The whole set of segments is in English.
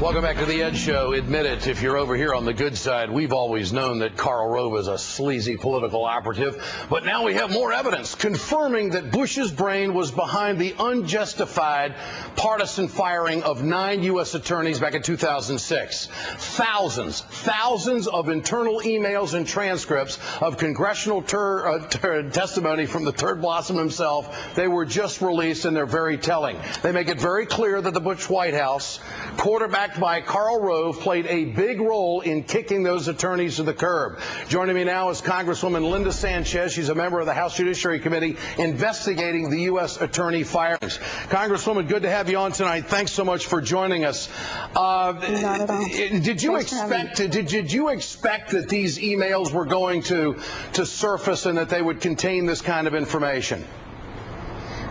Welcome back to the Ed Show. Admit it, if you're over here on the good side, we've always known that Karl Rove is a sleazy political operative. But now we have more evidence confirming that Bush's brain was behind the unjustified partisan firing of 9 U.S. attorneys back in 2006. Thousands of internal emails and transcripts of congressional testimony from the Turd Blossom himself. They were just released, and they're very telling. They make it very clear that the Bush White House, quarterbacked by Karl Rove, played a big role in kicking those attorneys to the curb. Joining me now is Congresswoman Linda Sanchez. She's a member of the House Judiciary Committee investigating the U.S. attorney firings. Congresswoman, good to have you on tonight. Thanks so much for joining us. Not at all. Did you expect that these emails were going to surface and that they would contain this kind of information?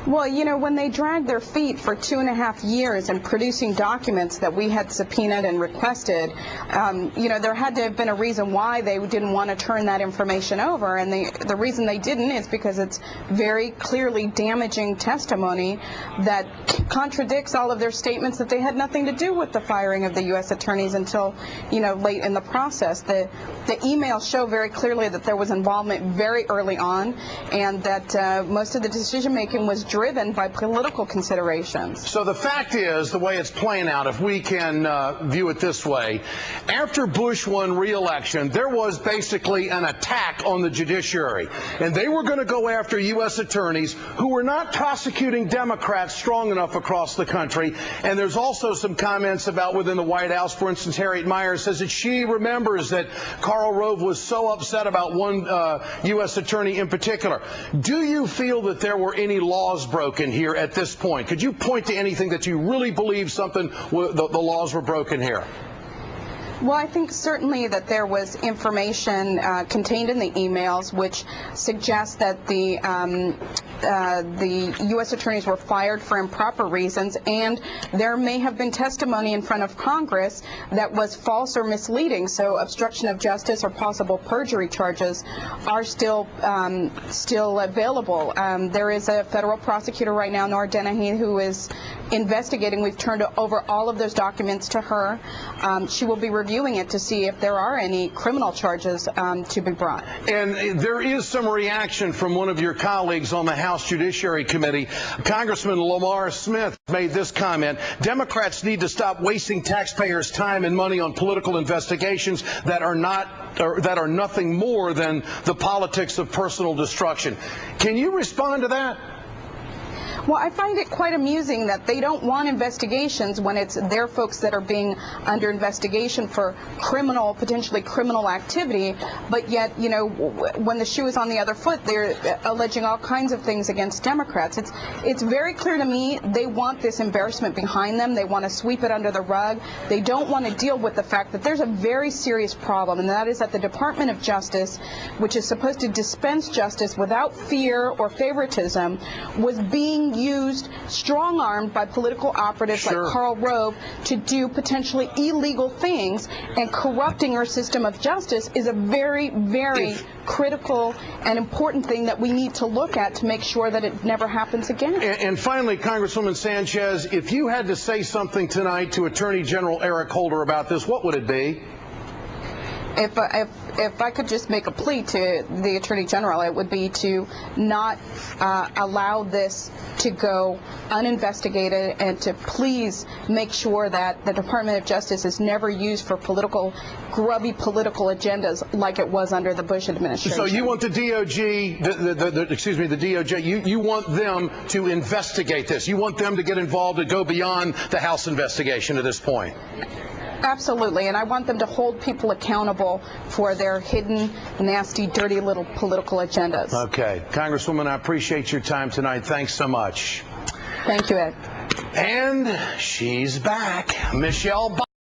Well, you know, when they dragged their feet for 2.5 years in producing documents that we had subpoenaed and requested, you know, there had to have been a reason why they didn't want to turn that information over. And the reason they didn't is because it's very clearly damaging testimony that contradicts all of their statements that they had nothing to do with the firing of the U.S. attorneys until, you know, late in the process. The emails show very clearly that there was involvement very early on, and that most of the decision-making was driven by political considerations. So the fact is, the way it's playing out, if we can view it this way, after Bush won re-election, there was basically an attack on the judiciary, and they were going to go after U.S. attorneys who were not prosecuting Democrats strong enough across the country. And there's also some comments about within the White House. For instance, Harriet Miers says that she remembers that Karl Rove was so upset about one U.S. attorney in particular. Do you feel that there were any laws broken here at this point? Could you point to anything that you really believe the laws were broken here? Well, I think certainly that there was information contained in the emails which suggests that the U.S. attorneys were fired for improper reasons, and there may have been testimony in front of Congress that was false or misleading. So obstruction of justice or possible perjury charges are still available. There is a federal prosecutor right now, Nora Dennehy, who is investigating. We've turned over all of those documents to her. She will be reviewing it to see if there are any criminal charges to be brought. And there is some reaction from one of your colleagues on the House Judiciary Committee. Congressman Lamar Smith made this comment: Democrats need to stop wasting taxpayers' time and money on political investigations that are nothing more than the politics of personal destruction. Can you respond to that? Well, I find it quite amusing that they don't want investigations when it's their folks that are being under investigation for potentially criminal activity, but yet, you know, when the shoe is on the other foot, they're alleging all kinds of things against Democrats. It's very clear to me they want this embarrassment behind them. They want to sweep it under the rug. They don't want to deal with the fact that there's a very serious problem, and that is that the Department of Justice, which is supposed to dispense justice without fear or favoritism, was being used, strong-armed by political operatives like Karl Rove to do potentially illegal things, and corrupting our system of justice is a very, very critical and important thing that we need to look at to make sure that it never happens again. And finally, Congresswoman Sanchez, if you had to say something tonight to Attorney General Eric Holder about this, what would it be? If I could just make a plea to the Attorney General, it would be to not allow this to go uninvestigated, and to please make sure that the Department of Justice is never used for grubby political agendas like it was under the Bush administration. So you want the DOJ, the DOJ, you want them to investigate this. You want them to get involved and go beyond the House investigation at this point. Absolutely, and I want them to hold people accountable for their hidden, nasty, dirty little political agendas. Okay. Congresswoman, I appreciate your time tonight. Thanks so much. Thank you, Ed. And she's back. Michelle